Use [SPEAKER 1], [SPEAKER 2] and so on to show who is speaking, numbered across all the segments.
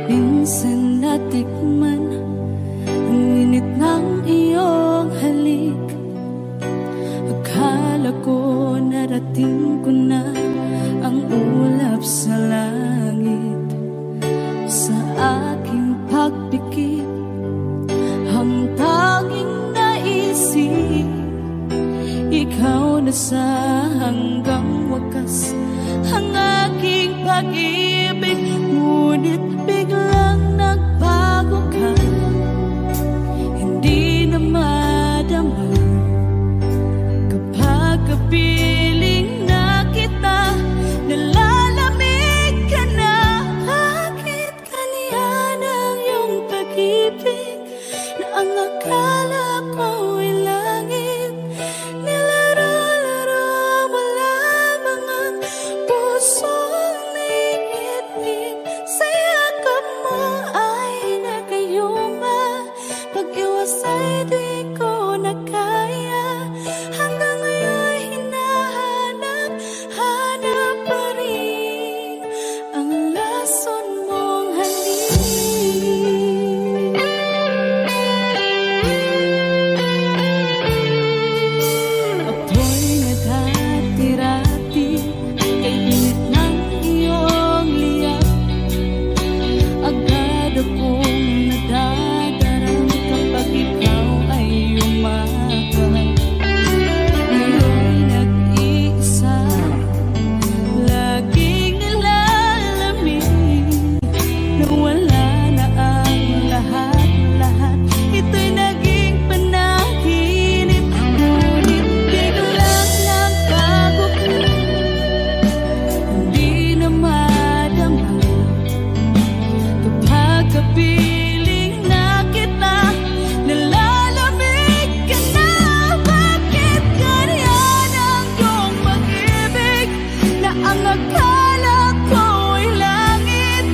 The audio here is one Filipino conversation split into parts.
[SPEAKER 1] Minsan natikman ang init ng iyong halik. Akala ko narating ko na ang ulap sa langit. Sa aking pagpikit, ang tanging naisip, ikaw na sa hanggang wakas ang aking pag-ibig. Ngunit biglang nagbago ka, hindi na madama kapag kapiling na kita. Nalalamig ka na, bakit kaniyan ang iyong pag-ibig na ang akala ko ay langit? Nilaro-laro mo lamang ang pusong naiitlip. Sa yakap mo ay nagayuma, pag-iwas ay di ko na kaya. Hanggang ngayon hinahanap, hanap pa rin ang lason mong halik. Ako'y naghatirati kay init ng iyong liyak. Agad akong nadadarang kapag ikaw ay umagal. Ngayon nag-iisa, laging nilalamig, na wala na ang lahat-lahat. Ito'y naging panaginip, ngunit biglang nagbago ka, hindi na madama kapag kapiling na kita. Nalalamig ka na, bakit ganyan ang iyong pag-ibig na ang akala ko ay langit?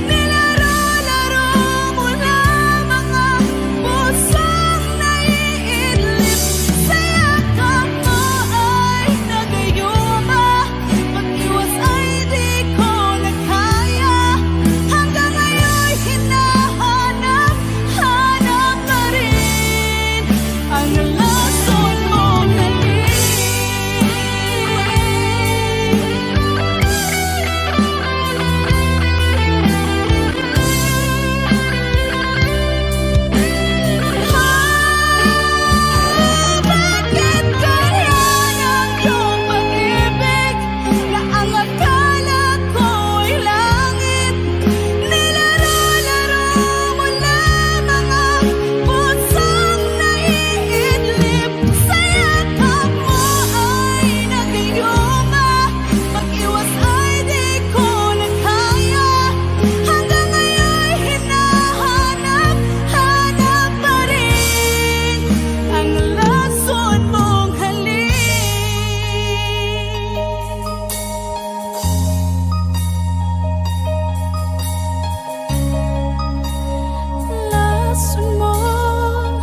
[SPEAKER 1] Nilaro-laro mo lamang ang pusong naiidlip. Sa yakap mo ay nagayuma, pag-iwas ay di ko na kaya. Hanggang ngayon hinahanap, hanap pa rin ang lason mong halik. Bakit ganyan ang iyong pag-ibig na ang akala ko ay langit? Nilaro-laro mo lamang ang pusong naiidlip. Sa yakap mo ay nagayuma, pag-iwas ay di ko na kaya. Hanggang ngayon hinahanap, hanap pa rin ang lason mong halik. Lason mong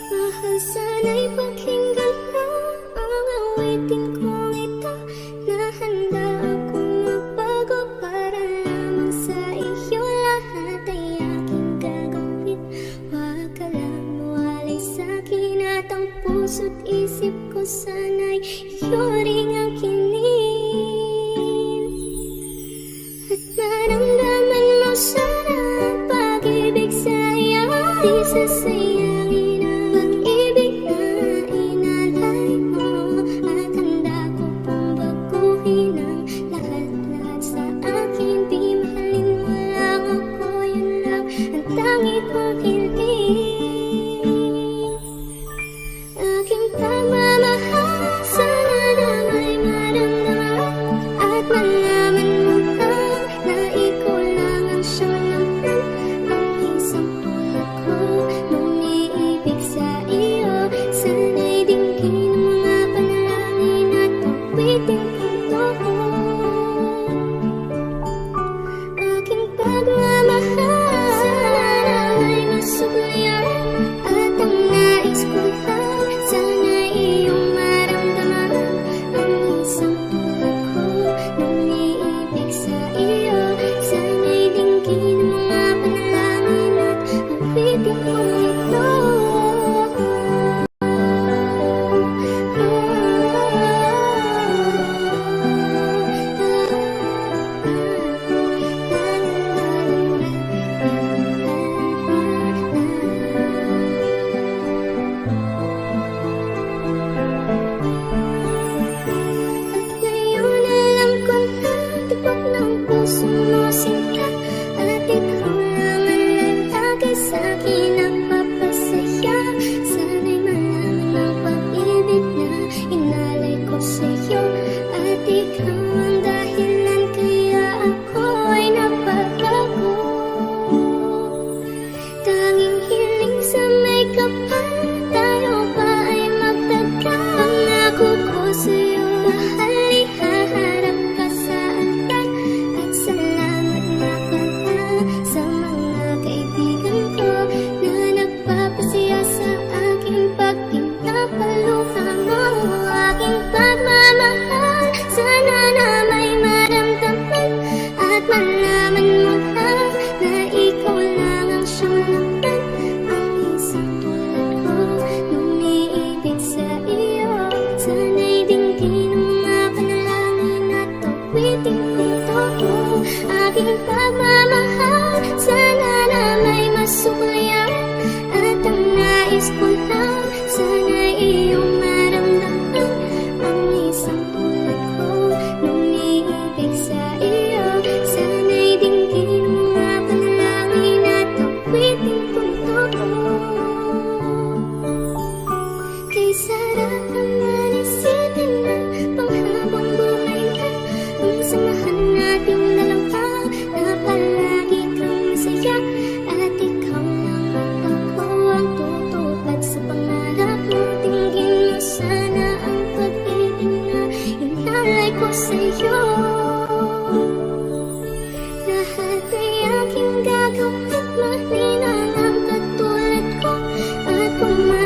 [SPEAKER 2] Mahal, sana'y pakinggan mo ang awitin kong ito, na handa akong magbago para lamang sa iyo. Lahat ay aking gagawin, huwag ka lang mawalay sa'kin. At ang puso't isip ko sana'y iyo ring akinin. At maramdaman mo sana ang pag-ibig sa iyo, di sasayangin ang pag-ibig na inalay mo. At handa ko pong baguhin ang lahat-lahat sa akin. Di mahalin mo lang ako, yun lang ang tanging kong hiling. Aking pagmamahal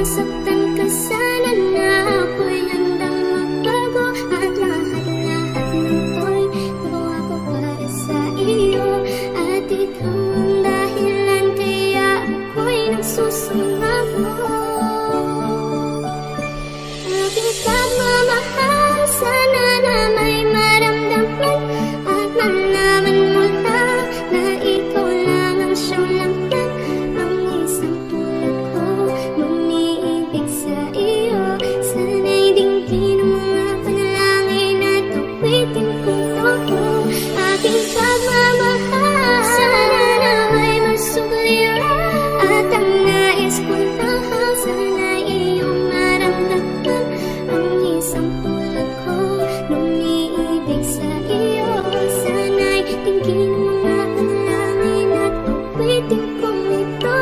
[SPEAKER 2] nasaktan ka sana na ako'y handang magbago. At lahat-lahat ng to'y gawa ko para sa iyo. At ikaw ang dahilan kaya ako'y nagsusumamo. Aking pagmamahal, sana na may maramdaman at malaman mo lang na ikaw lang ang siyang laman. Ang isang tulad ko, umiibig sa iyo. Sana'y dinggin ang mga panalangin at awitin kong todo. Aking pagmamahal, sana na may masugliran. At ang nais ko lang, sana'y iyong maramdaman. Ang isang tulad ko, umiibig sa iyo. Sana'y dinggin ang mga panalangin at awitin kong ito.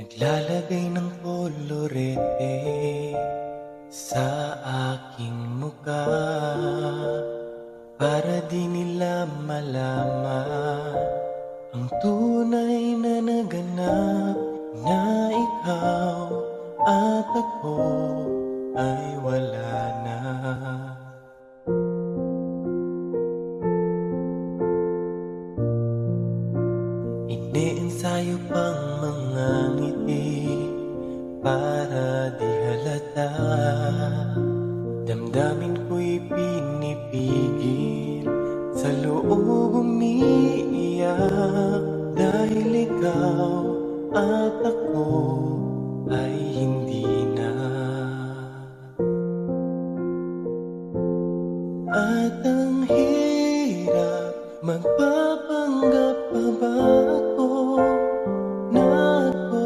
[SPEAKER 3] Naglalagay ng kolorete sa aking muka para di nila malaman ang tunay na naganap, na ikaw at ako ay wala na. Iniensayo pang mga ngiti para di halata. Damdamin ko'y pinipigil, sa loob umiiyak. Dahil ikaw at ako ay hindi na. At ang hirap, magpapanggap pa ba ako na ako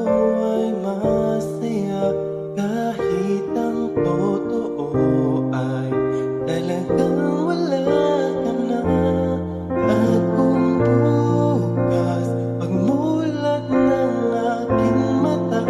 [SPEAKER 3] ay masaya kahit ang totoo ay talagang wala ka na. At kung bukas pagmulat ng aking mata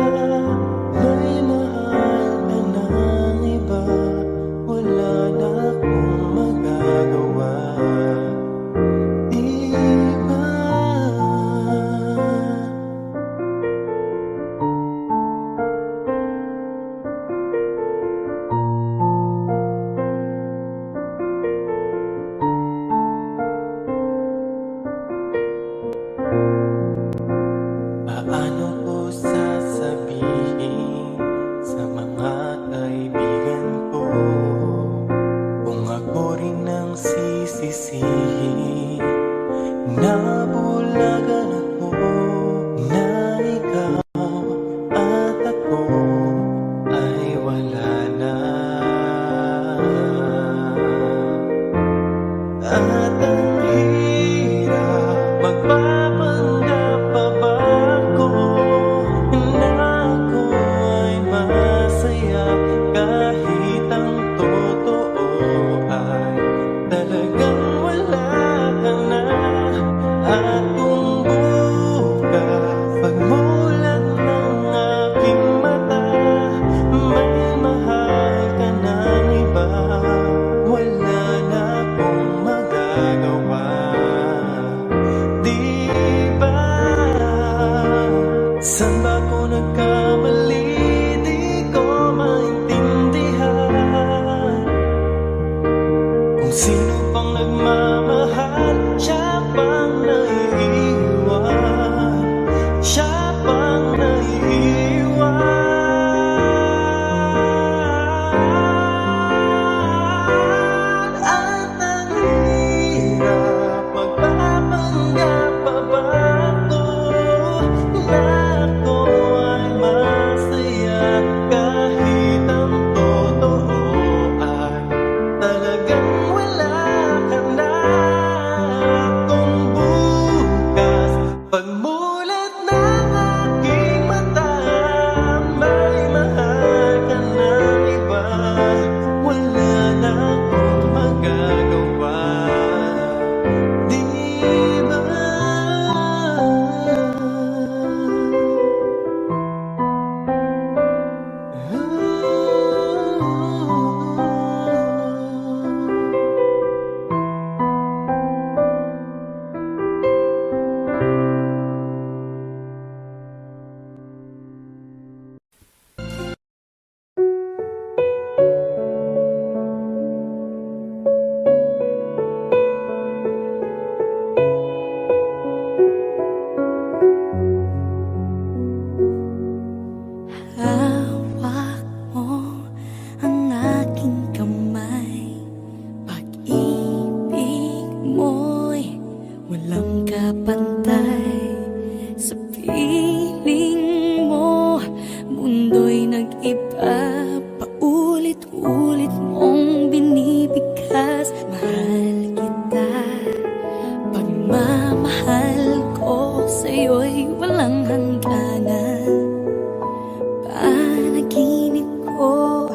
[SPEAKER 1] panaginip ko,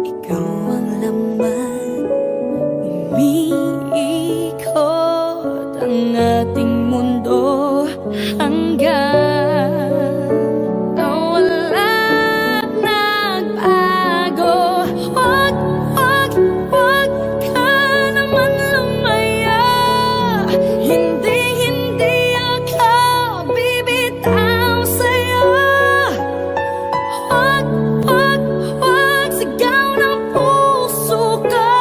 [SPEAKER 1] ikaw ang laman. Umiikot ang ating mundo hanggang nawala at nagbago. Wag, wag, wag ka naman lumaya. Hindi, hindi ako bibitaw sa'yo. Wag, wag, wag, sigaw ng puso ko.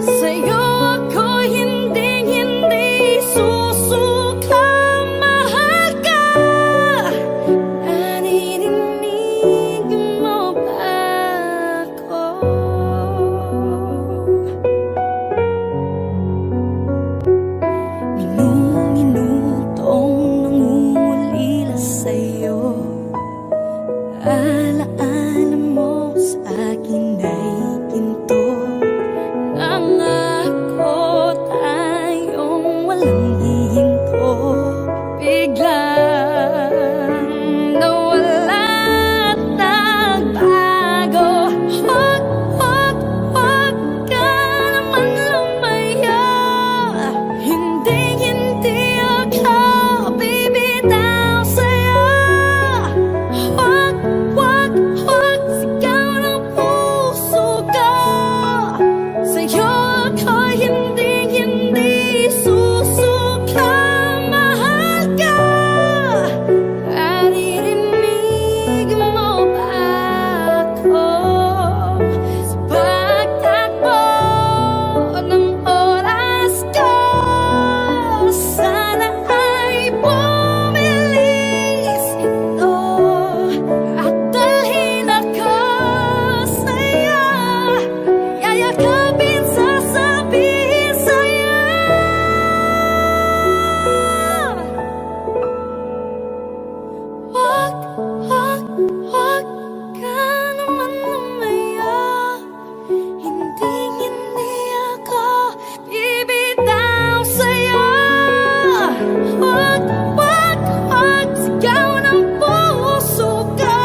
[SPEAKER 1] Sa'yo ako hindi, hindi susuka. Mahal ka. Naririnig mo ba ako? Minutong nangungulila sa'yo. Alaala mo sa akin ay ginto. Nangako tayong walang hihinto. Biglang nawala at nagbago. Wag, wag, wag ka naman lumaya. Hindi, hindi ako bibitaw sa'yo. Wag, wag, wag, sigaw ng puso ko. Sa'yo ako hindi, hindi susuka. Mahal ka. Naririnig mo ba ako? Sa pagtakbo ng oras ko, sana ay bumilis ito at dalhin ako sa'yo. Yayakapin, sasabihin sa'yo. Wag, wag, wag ka naman lumaya. Hindi, hindi ako bibitaw sa'yo. Wag, wag, wag, sigaw ng puso ko.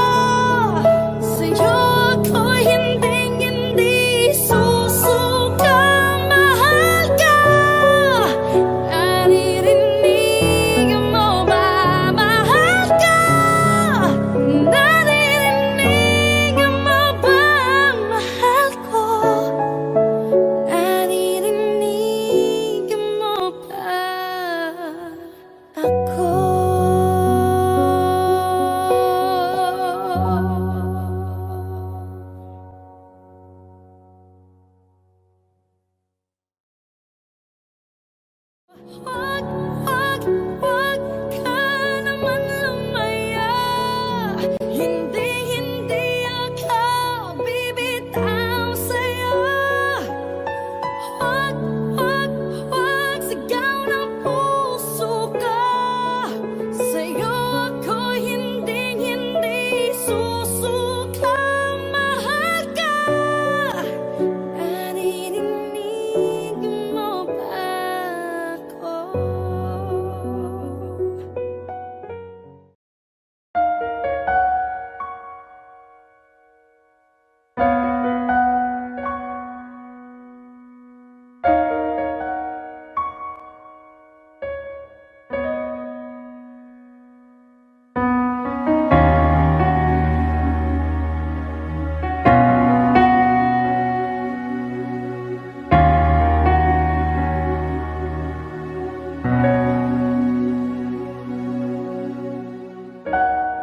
[SPEAKER 1] Sa'yo ako hindi, hindi susuka. Mahal ka. Naririnig mo ba? Mahal ka. Naririnig mo ba? Mahal ko. Naririnig mo ba ako? Wag, wag, wag ka naman lumaya. Hindi, hindi ako bibitaw sa'yo. Wag, wag, wag, sigaw ng puso ko. Sa'yo ako hindi, hindi susuka. Mahal ka. Naririnig mo ba ako?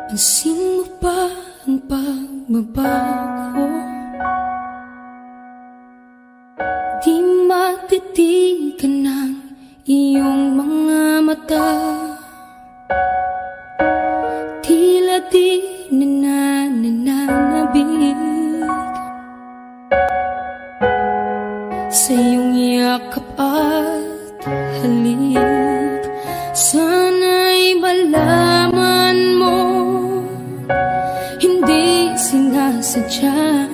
[SPEAKER 1] Pansin mo ba ang pagbabago? Di matitigan ng iyong mga mata. Tila di nananabig sa iyong yakap at halik. Sana'y malaman mo, hindi sinasadya.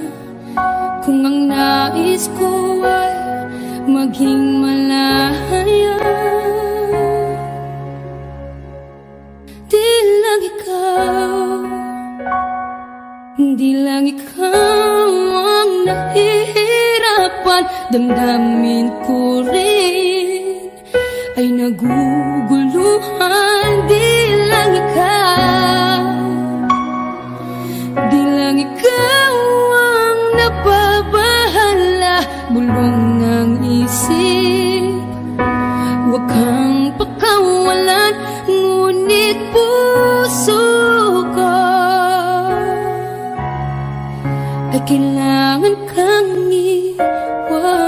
[SPEAKER 1] Kung ang nais ko ay maging malaya, di lang ikaw Di lang ikaw ang nahihirapan, damdamin ko rin ay naguguluhan. Di lang ikaw, di lang ikaw ang nababahala, bulong ng isip. Huwag kang pakawalan, ngunit puso ko ay kailangan kang iwan.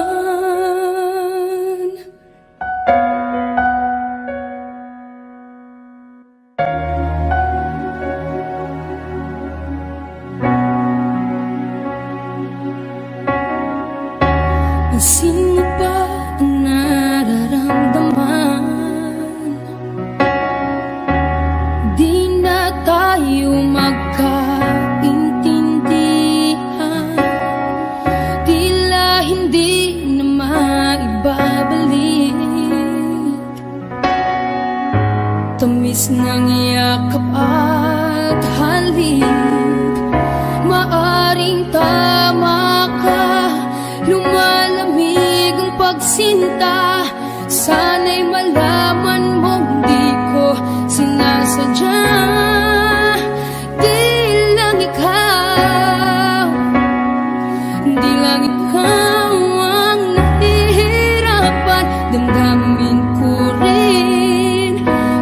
[SPEAKER 1] Pansin mo ba ang nararamdaman? Di na tayo magkaintindihan, tila hindi na maibabalik. Tamis ng yakap at halik, maaring tama ka, lumalamig ang pagsinta. Sana'y malaman mong di ko sinasadya. Di lang ikaw, di lang ikaw ang nahihirapan, damdamin ko rin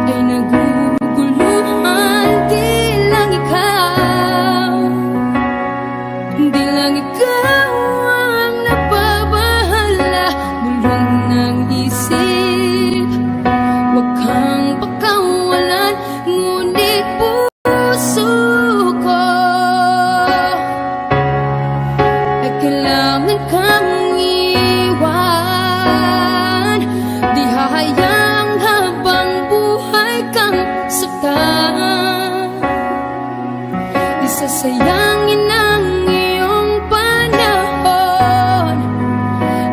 [SPEAKER 1] ay naguguluhan. Di lang ikaw, di lang ikaw ang nababahala, bulong ng isip. Huwag kang pakawalan, ngunit puso ko ay kailangan kang iwan. Di hahayang habang buhay kang saktan, isasayangin ang iyong panahon.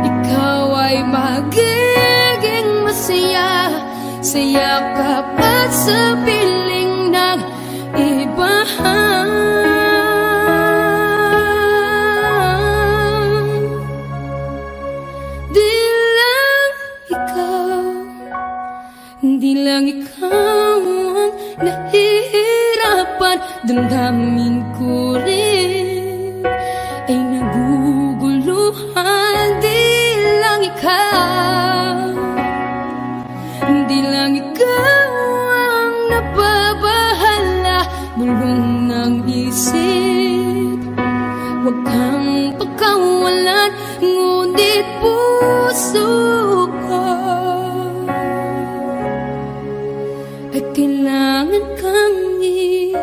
[SPEAKER 1] Ikaw ay magiging masaya sa yakap at sa piling ng iba. Di lang ikaw, di lang ikaw ang nahihirapan, damdamin ko rin ay naguguluhan. Di lang ikaw, di lang ikaw ang nababahala, bulong ng isip. Huwag kang pagkawalan, ngunit puso ko ay kailangan kang iwan.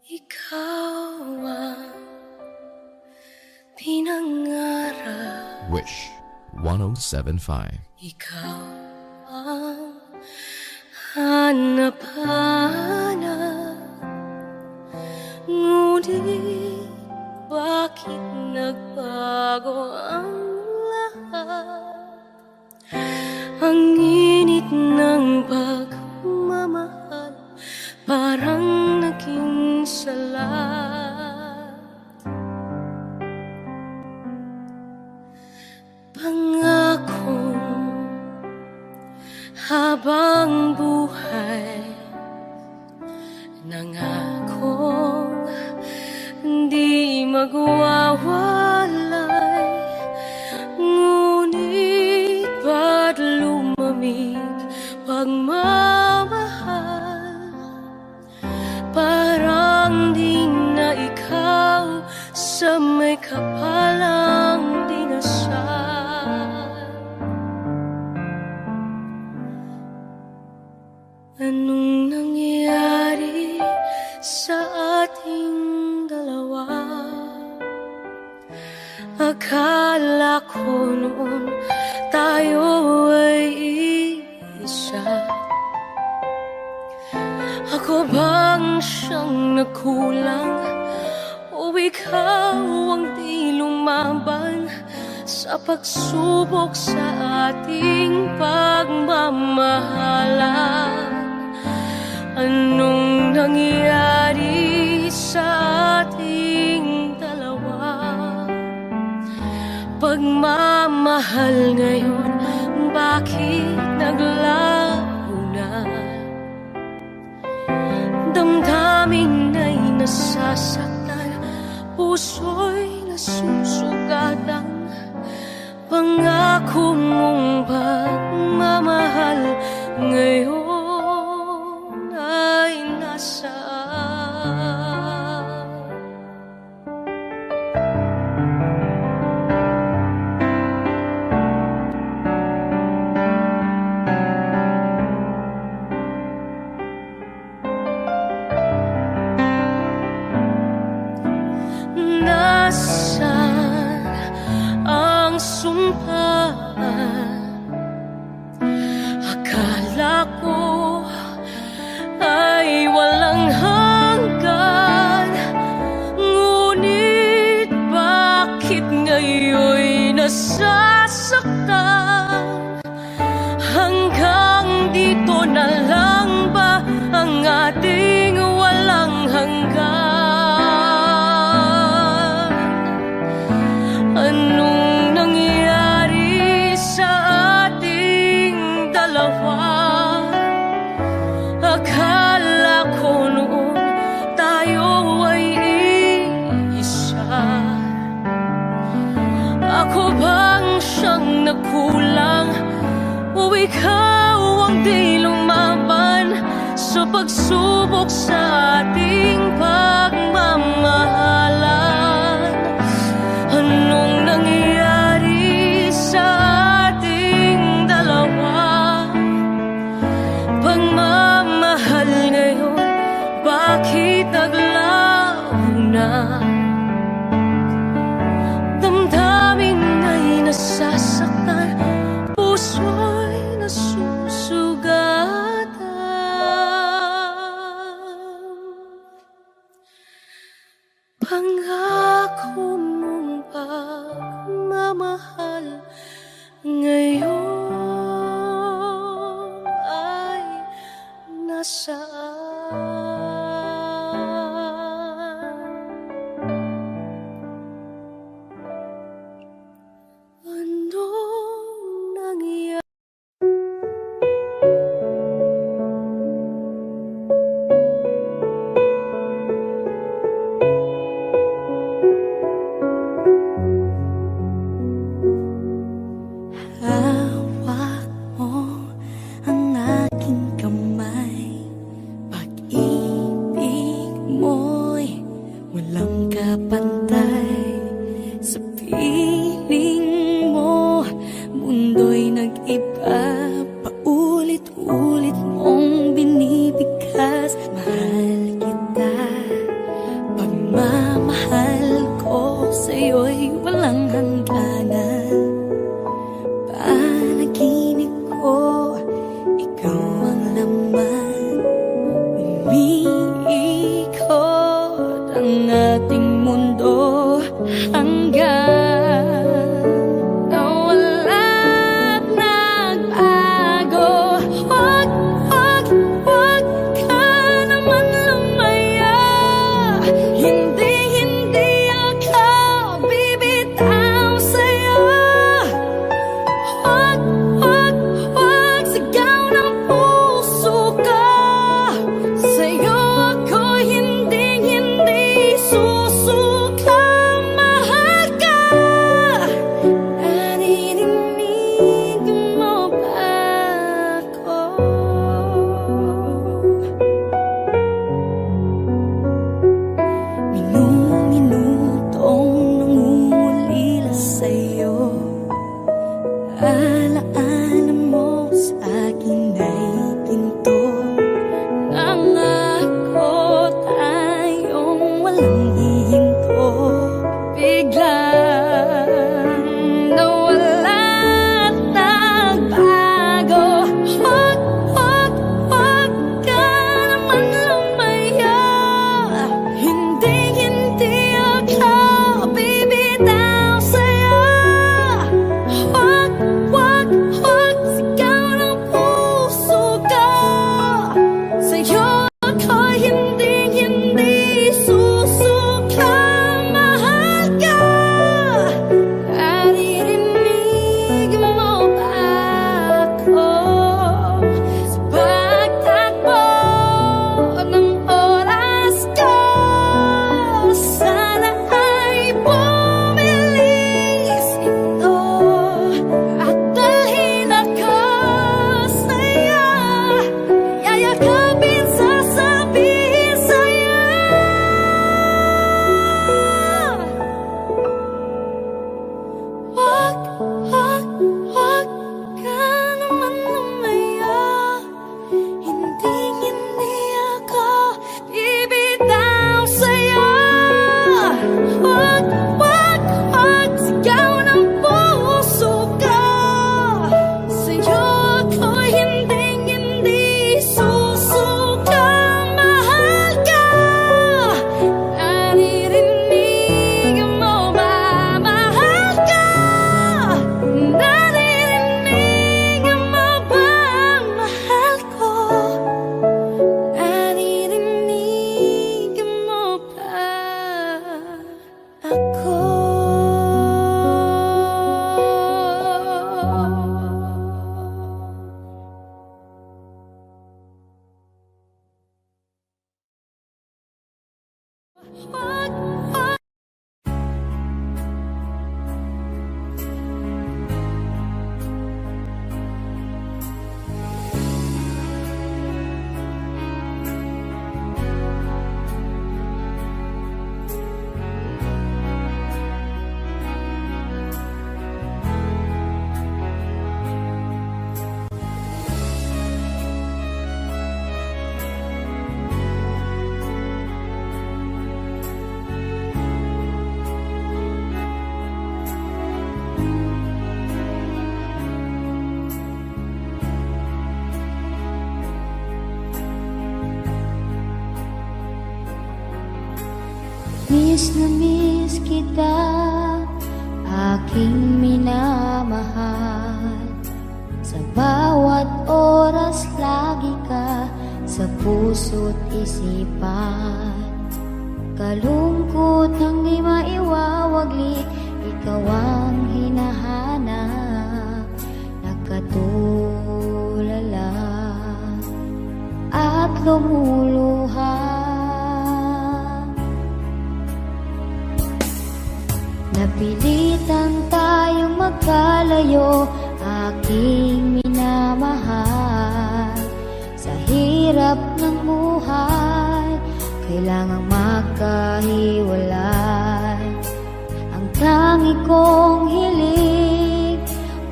[SPEAKER 1] Ikaw ang pinangarap,
[SPEAKER 4] Wish 1075.
[SPEAKER 1] ikaw ang hanap-hanap, ngunit bakit nagbago ang lahat? Ang init ng pagmamahal parang naging sala. Pangako habang buhay, nangako di magwawalay, ngunit ba't lumamig pagmamahal? Parang di na ikaw sa may kapalang dinasal. Anong nangyari sa ating dalawa? Akala ko noon tayo ay bang siyang nakulang? O ikaw ang di lumaban sa pagsubok sa ating pagmamahalan? Anong nangyari sa ating dalawa? Pagmamahal ngayon, bakit naglaho na? Damdamin ay nasasaktan, puso'y nasusugatan. Pangako mong pagmamahal ngayon ay nasaan? Nasaan ang sumpa? Akala ko ay walang hanggan, ngunit bakit ngayon'y nasasaktan? Hanggang dito na lang ba ang ating walang hanggan? Anong nangyari sa ating dalawa? Akala ko noon tayo ay iisa. Ako bang siyang nakulang? O ikaw ang di lumaban sa pagsubok sa ating pagmamahalan? Anong nangyari sa ating dalawa? Pagmamahal ngayon, bakit naglaho na? Damdamin ay nasasaktan, puso'y nasusugatan. Pangako mong pagmamahal ngayon ay nasaan? Anong nangyari?
[SPEAKER 2] Hawak mo ang aking kamay, na miss kita, aking minamahal. Sa bawat oras lagi ka sa puso't isipan. Kalungkot ang di maiwawagli, ikaw ang hinahanap. Nagkatulala at lumuluha. Napilitan tayong magkalayo, aking minamahal. Sa hirap ng buhay, kailangang magkahiwalay. Ang tangi kong hiling,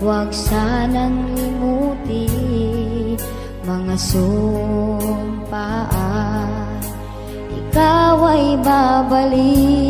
[SPEAKER 2] huwag sanang limutin mga sumpaan. Ikaw ay babalik.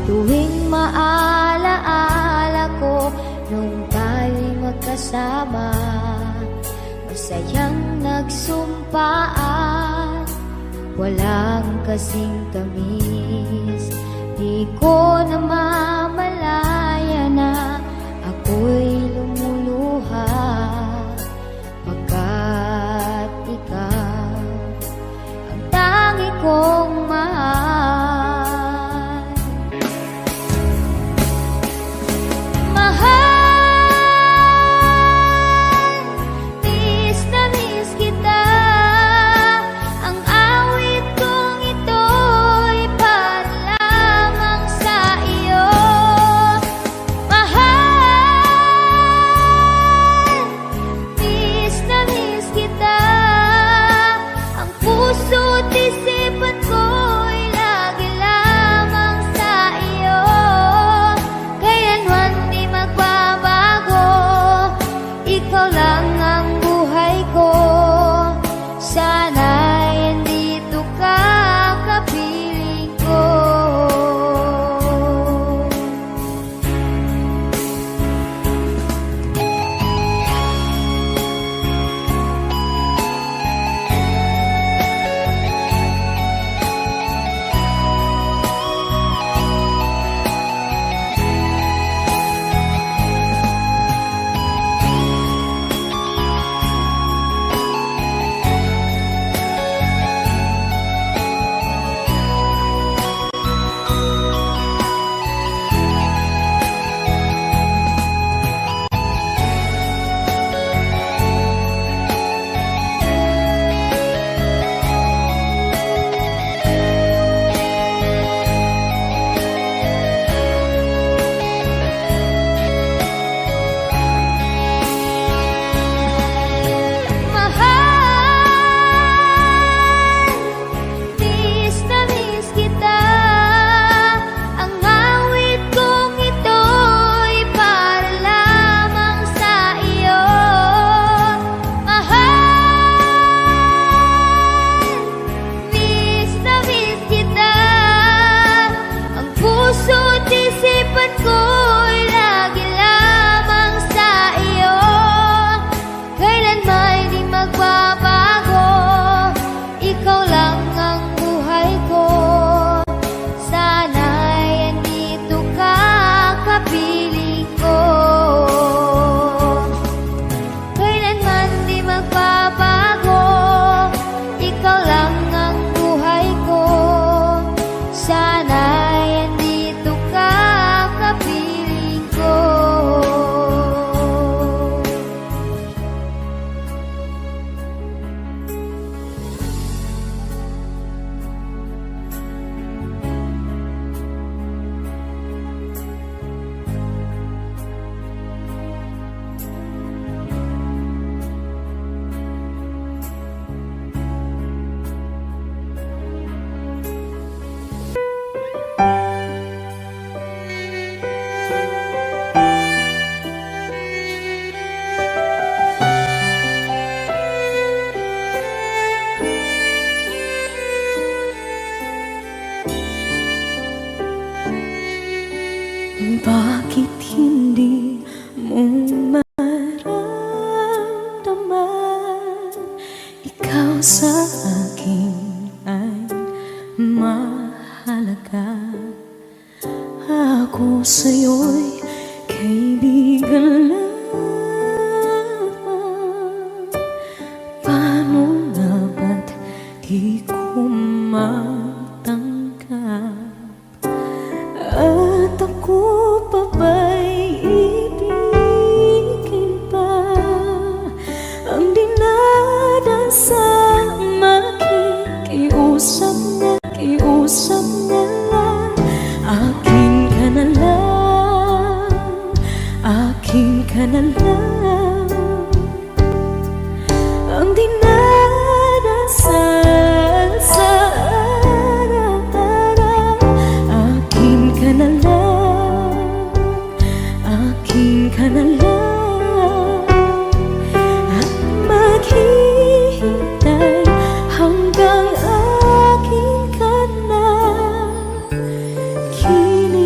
[SPEAKER 2] Tuwing maalaala ko nung tayo'y magkasama, masayang nagsumpaan, walang kasing tamis. Di ko namamalaya na ako'y lumuluha, pagkat ikaw ang tangi kong mahal.
[SPEAKER 1] Iyo
[SPEAKER 2] Bakit hindi mo maramdaman? Ikaw sa akin ay mahalaga. Ako sa'yo'y kaibigan lamang. Paano nga ba't di ko matanggap? At ako pa ba'y ibigin pa? Ang dinadasang makikiusap na lang. Akin ka na lang, akin ka na lang. Ang dinadasal sa araw-araw. Akin ka na lang, akin ka na lang. At maghihintay hanggang akin ka na kilig.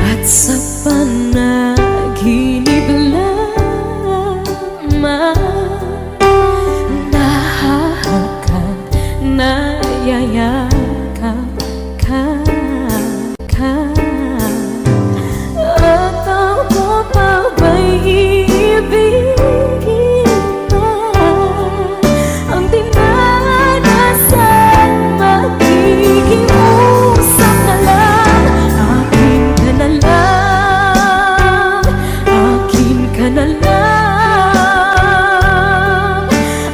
[SPEAKER 2] At sa panaginip lamang nahahakan, nayayakap ka. At ako pa ba'y iibigin pa? Ang dinadasal makikiusap na lang. Akin ka na lang, akin ka na lang.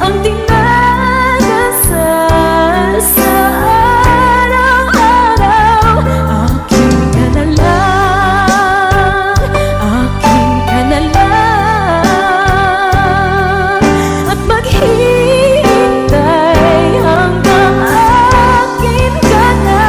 [SPEAKER 2] Ang dinadasal sa araw-araw. Akin ka na lang, akin ka na lang. At maghihintay hanggang akin ka na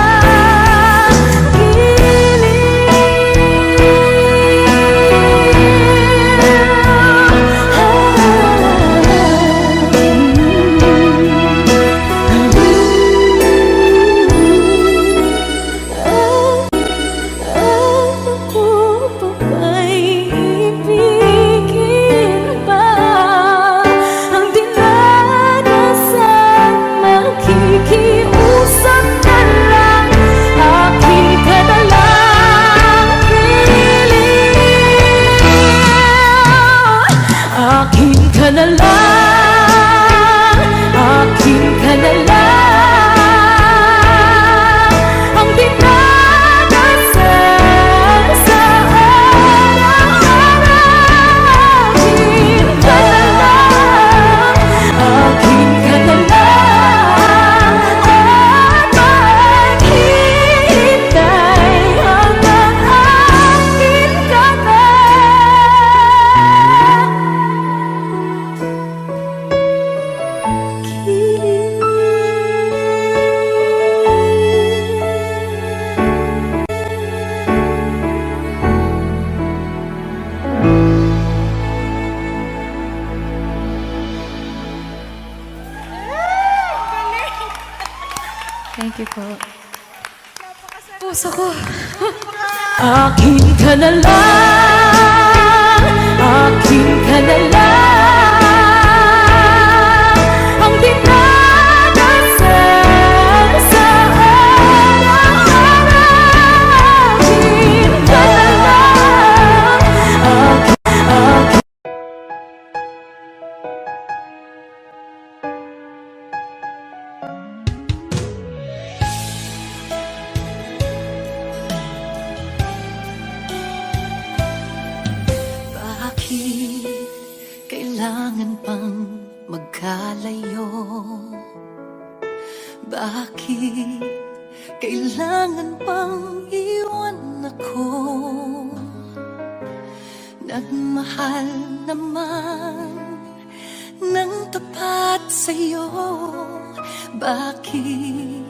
[SPEAKER 2] Ako pa ba'y ibigin pa? Ang dinadasal makikiusap na lang. Akin ka na lang, kilig. Akin ka na lang, akin ka na lang. Ang dinadasal sa araw-araw. Akin ka na lang, akin ka na lang. At maghihintay hanggang akin ka na Thank you po. Puso ko. Akin ka na lang, akin ka na lang. Ang dinadasal sa araw-araw. Akin ka na lang, akin.
[SPEAKER 1] Bakit kailangan pang magkalayo? Bakit kailangan pang iwan ako? Nagmahal naman ng tapat sa'yo. Bakit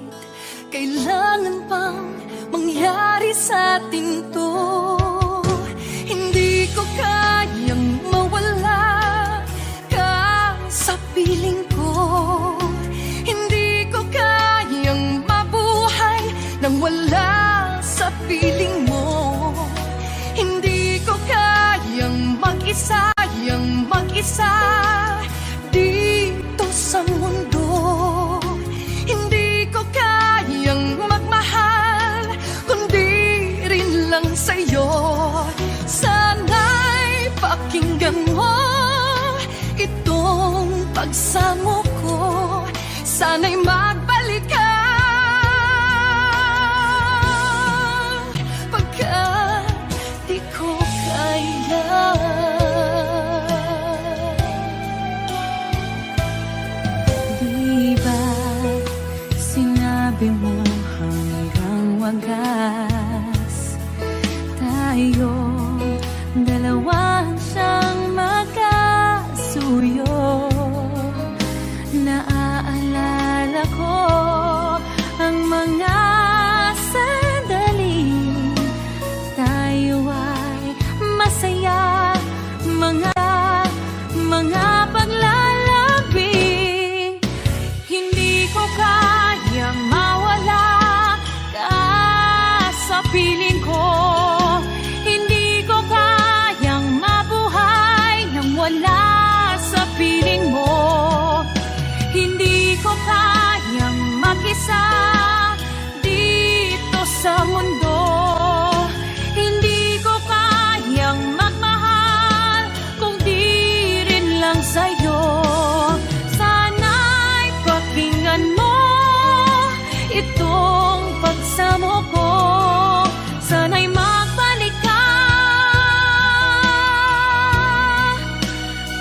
[SPEAKER 1] kailangan pang mangyari sa atin to? Hindi ko kaya mag-isayang mag-isa dito sa mundo. Hindi ko kayang magmahal kundi rin lang sa'yo. Sana'y pakinggan mo itong pagsamo ko. Sana'y magbalik ka pagkat di ko kaya.
[SPEAKER 2] Di ba sinabi mo hanggang wagas tayo dalawa siyang magkasuyo? Naaalala ko ang mga sandali tayo ay masaya, mga paglalambing. Hindi ko kaya mawala ka sa piling ko. Hindi ko kayang mabuhay nang wala sa piling mo. Hindi ko kayang mag-isa dito sa mundo. Hindi ko kayang magmahal kung di rin lang sa'yo. Sana'y pakinggan mo itong pagsamo ko. Sana'y magbalik ka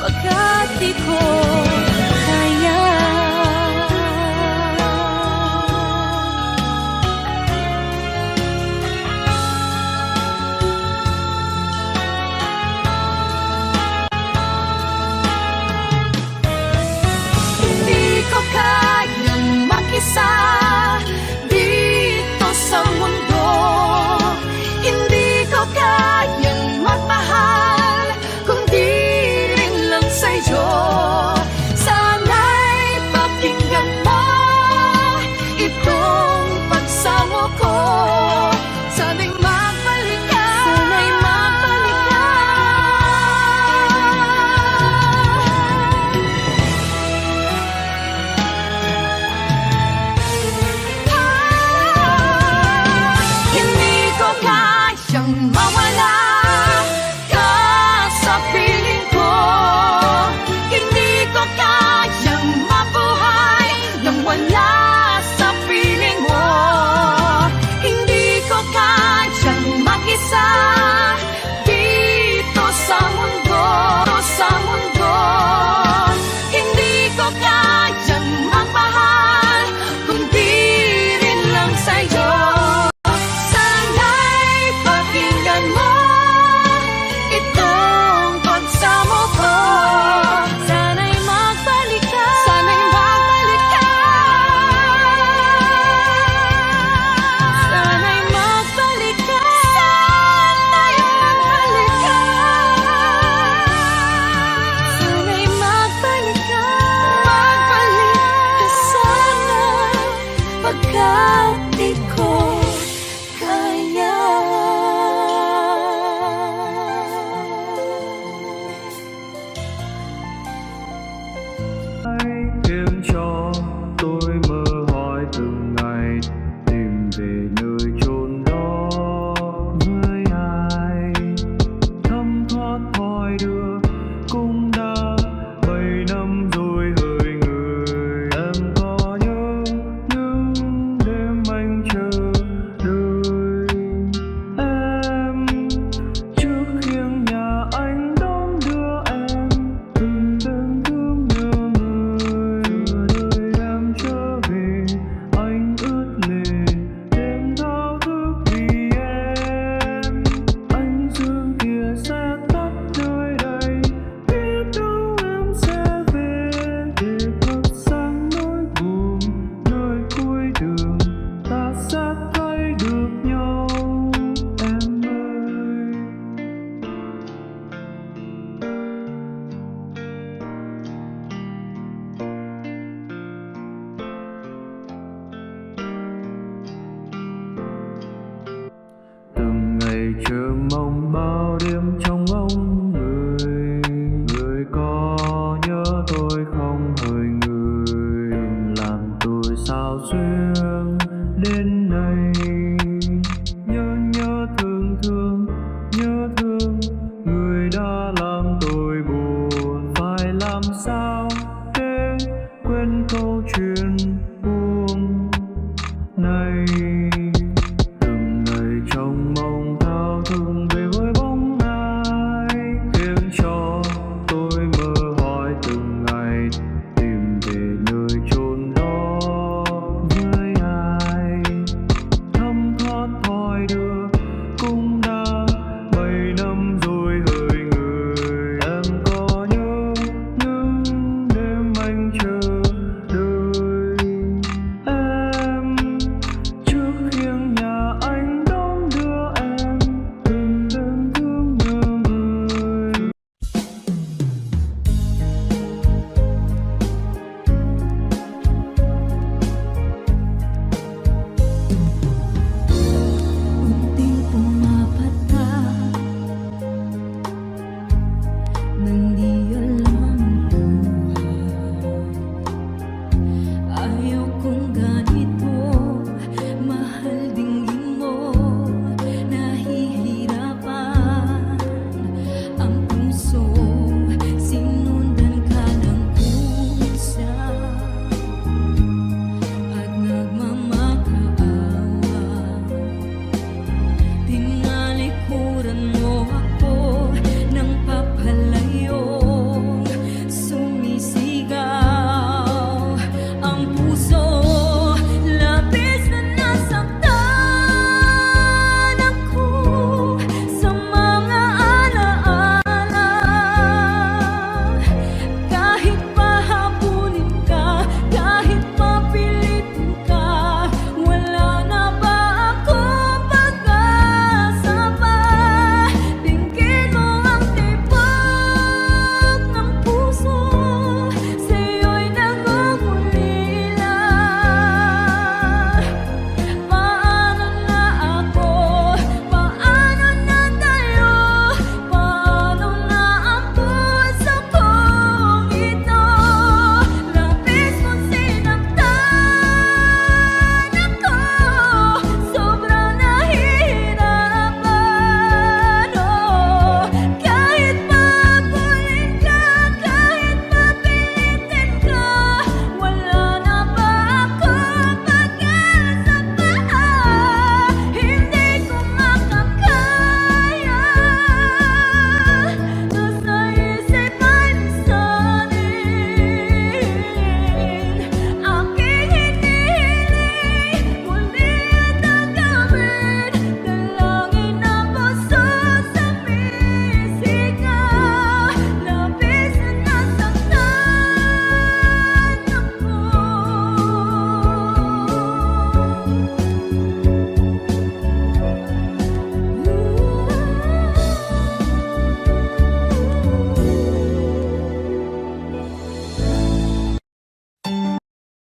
[SPEAKER 2] pagkat di ko kaya.
[SPEAKER 1] Hindi ko kayang mag-isa dito sa mundo. Hindi ko kayang magmahal kung di rin lang sa'yo. Sana'y pakinggan mo itong pagsamo ko. Sana'y magbalik ka.
[SPEAKER 2] Sana'y magbalik ka.
[SPEAKER 1] Hindi ko kayang mawala ka sa piling ko. Hindi ko kayang mabuhay nang wala sa piling mo. Hindi ko kayang mag-isa dito sa mundo. Hindi ko kayang magmahal kung di rin lang sa'yo. Sana'y pakinggan mo itong pagsamo ko.
[SPEAKER 2] Sana'y magbalik ka.
[SPEAKER 1] Sana'y magbalik ka.
[SPEAKER 2] Sana'y magbalik ka.
[SPEAKER 1] Sana'y magbalik ka.
[SPEAKER 2] Sana'y magbalik ka.
[SPEAKER 1] Magbalik ka sana
[SPEAKER 2] Pagkat di ko kaya.
[SPEAKER 1] Ay